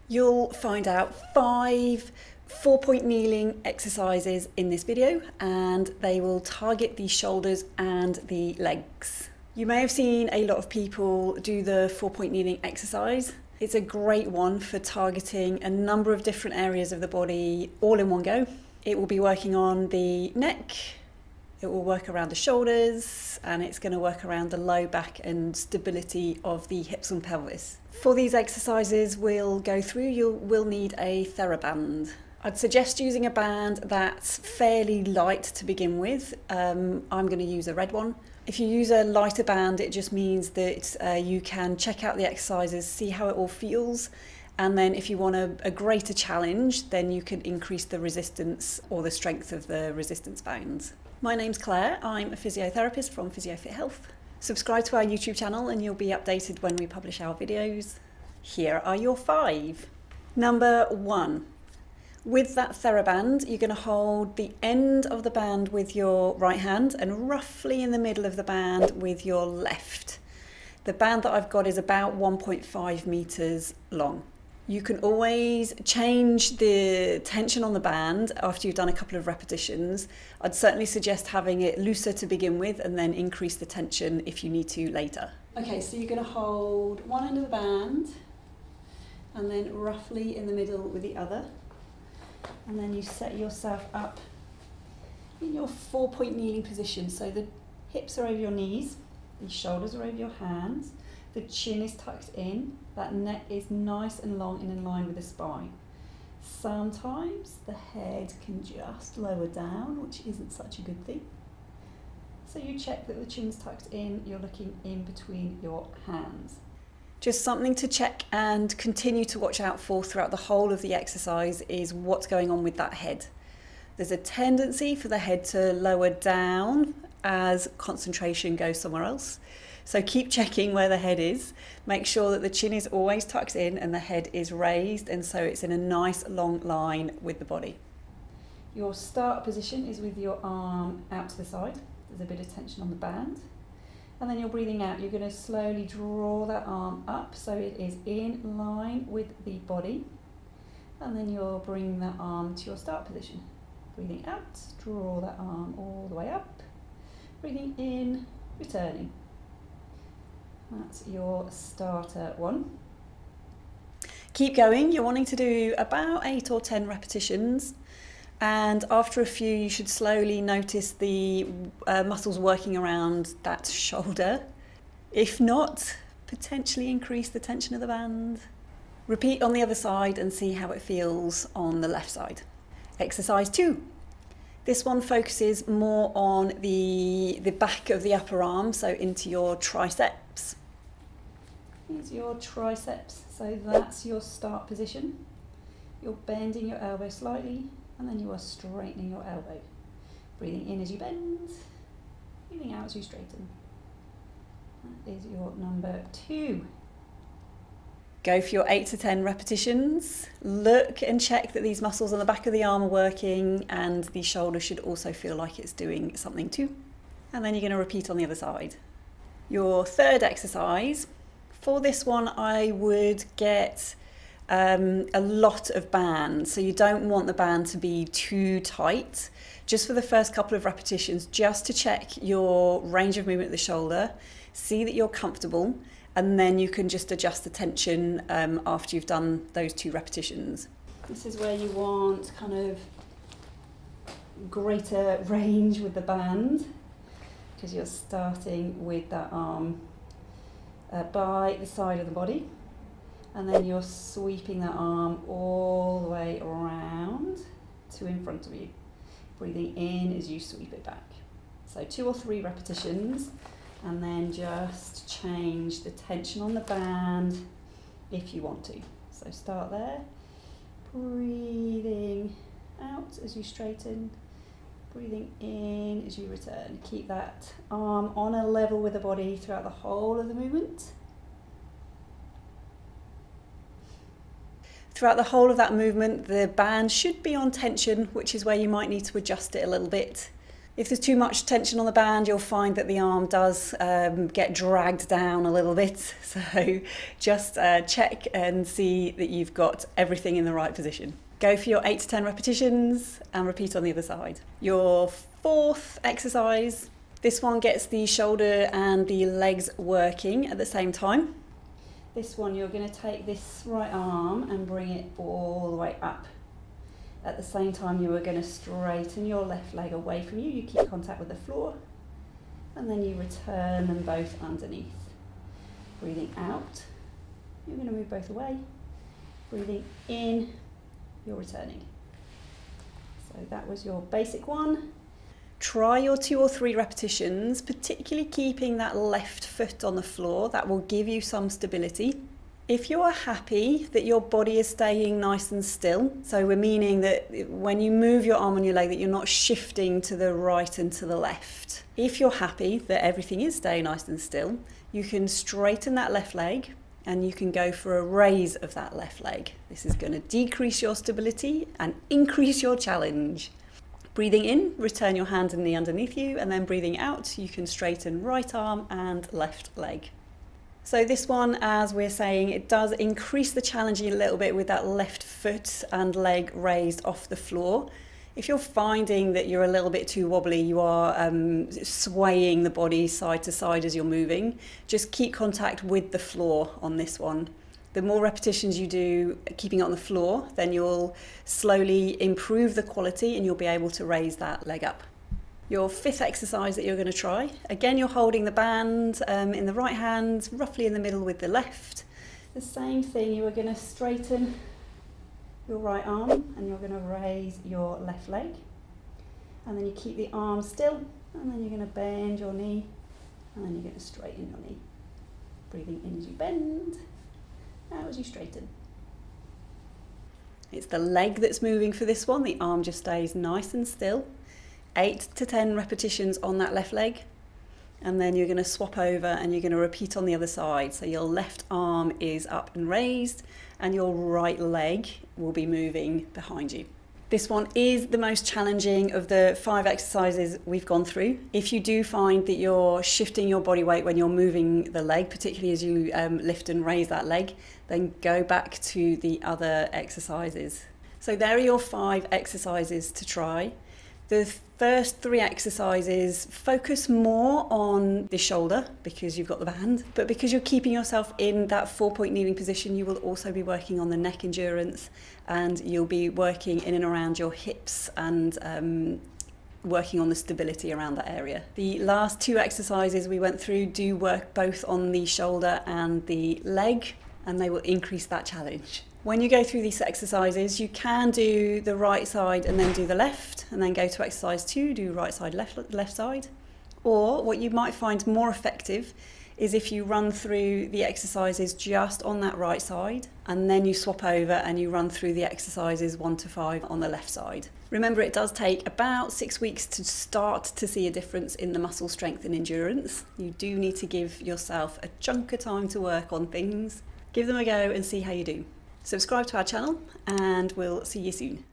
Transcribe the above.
You'll find out 5 4-point kneeling exercises in this video, and they will target the shoulders and the legs. You may have seen a lot of people do the 4-point kneeling exercise. It's a great one for targeting a number of different areas of the body all in one go. It will be working on the neck, it will work around the shoulders, and it's going to work around the low back and stability of the hips and pelvis. For these exercises we'll go through, you will need a TheraBand. I'd suggest using a band that's fairly light to begin with. I'm going to use a red one. If you use a lighter band, it just means that you can check out the exercises, see how it all feels, and then if you want a greater challenge, then you can increase the resistance or the strength of the resistance bands. My name's Claire, I'm a physiotherapist from PhysioFit Health. Subscribe to our YouTube channel and you'll be updated when we publish our videos. Here are your 5. Number 1. With that TheraBand, you're going to hold the end of the band with your right hand and roughly in the middle of the band with your left. The band that I've got is about 1.5 meters long. You can always change the tension on the band after you've done a couple of repetitions. I'd certainly suggest having it looser to begin with and then increase the tension if you need to later. Okay, so you're going to hold one end of the band and then roughly in the middle with the other. And then you set yourself up in your 4-point kneeling position. So the hips are over your knees, the shoulders are over your hands, the chin is tucked in, that neck is nice and long and in line with the spine. Sometimes the head can just lower down, which isn't such a good thing. So you check that the chin's tucked in, you're looking in between your hands. Just something to check and continue to watch out for throughout the whole of the exercise is what's going on with that head. There's a tendency for the head to lower down as concentration goes somewhere else. So keep checking where the head is. Make sure that the chin is always tucked in and the head is raised, and so it's in a nice long line with the body. Your start position is with your arm out to the side. There's a bit of tension on the band. And then you're breathing out. You're going to slowly draw that arm up so it is in line with the body. And then you're bringing that arm to your start position. Breathing out, draw that arm all the way up. Breathing in, returning. That's your starter one. Keep going. You're wanting to do about 8 or 10 repetitions. And after a few, you should slowly notice the muscles working around that shoulder. If not, potentially increase the tension of the band. Repeat on the other side and see how it feels on the left side. Exercise 2. This one focuses more on the back of the upper arm, so into your triceps. Here's your triceps, so that's your start position. You're bending your elbow slightly, and then you are straightening your elbow. Breathing in as you bend, breathing out as you straighten. That is your number 2. Go for your 8 to 10 repetitions. Look and check that these muscles on the back of the arm are working, and the shoulder should also feel like it's doing something too. And then you're going to repeat on the other side. Your 3rd exercise, for this one I would get a lot of band, so you don't want the band to be too tight. Just for the first couple of repetitions, just to check your range of movement of the shoulder, see that you're comfortable, and then you can just adjust the tension after you've done those 2 repetitions. This is where you want kind of greater range with the band, because you're starting with that arm by the side of the body. And then you're sweeping that arm all the way around to in front of you. Breathing in as you sweep it back. So 2 or 3 repetitions, and then just change the tension on the band if you want to. So start there, breathing out as you straighten, breathing in as you return. Keep that arm on a level with the body throughout the whole of the movement. Throughout the whole of that movement, the band should be on tension, which is where you might need to adjust it a little bit. If there's too much tension on the band, you'll find that the arm does get dragged down a little bit. So just check and see that you've got everything in the right position. Go for your 8 to 10 repetitions and repeat on the other side. Your fourth exercise, this one gets the shoulder and the legs working at the same time. This one, you're going to take this right arm and bring it all the way up. At the same time, you are going to straighten your left leg away from you. You keep contact with the floor, and then you return them both underneath. Breathing out, you're going to move both away. Breathing in, you're returning. So that was your basic one. Try your 2 or 3 repetitions, particularly keeping that left foot on the floor. That will give you some stability. If you are happy that your body is staying nice and still, so we're meaning that when you move your arm on your leg that you're not shifting to the right and to the left. If you're happy that everything is staying nice and still, you can straighten that left leg and you can go for a raise of that left leg. This is going to decrease your stability and increase your challenge. Breathing in, return your hand and knee underneath you, and then breathing out, you can straighten right arm and left leg. So this one, as we're saying, it does increase the challenge a little bit with that left foot and leg raised off the floor. If you're finding that you're a little bit too wobbly, you are swaying the body side to side as you're moving, just keep contact with the floor on this one. The more repetitions you do keeping it on the floor, then you'll slowly improve the quality and you'll be able to raise that leg up. Your fifth exercise that you're going to try, again you're holding the band in the right hand, roughly in the middle with the left. The same thing, you are going to straighten your right arm and you're going to raise your left leg. And then you keep the arm still, and then you're going to bend your knee, and then you're going to straighten your knee. Breathing in as you bend, out as you straighten. It's the leg that's moving for this one, the arm just stays nice and still. 8 to 10 repetitions on that left leg, and then you're going to swap over and you're going to repeat on the other side. So your left arm is up and raised and your right leg will be moving behind you. This one is the most challenging of the 5 exercises we've gone through. If you do find that you're shifting your body weight when you're moving the leg, particularly as you lift and raise that leg, then go back to the other exercises. So there are your 5 exercises to try. The first 3 exercises focus more on the shoulder because you've got the band, but because you're keeping yourself in that 4-point kneeling position, you will also be working on the neck endurance, and you'll be working in and around your hips and working on the stability around that area. The last 2 exercises we went through do work both on the shoulder and the leg, and they will increase that challenge. When you go through these exercises, you can do the right side and then do the left, and then go to exercise 2, do right side, left side. Or what you might find more effective is if you run through the exercises just on that right side, and then you swap over and you run through the exercises 1 to 5 on the left side. Remember, it does take about 6 weeks to start to see a difference in the muscle strength and endurance. You do need to give yourself a chunk of time to work on things. Give them a go and see how you do. Subscribe to our channel, and we'll see you soon.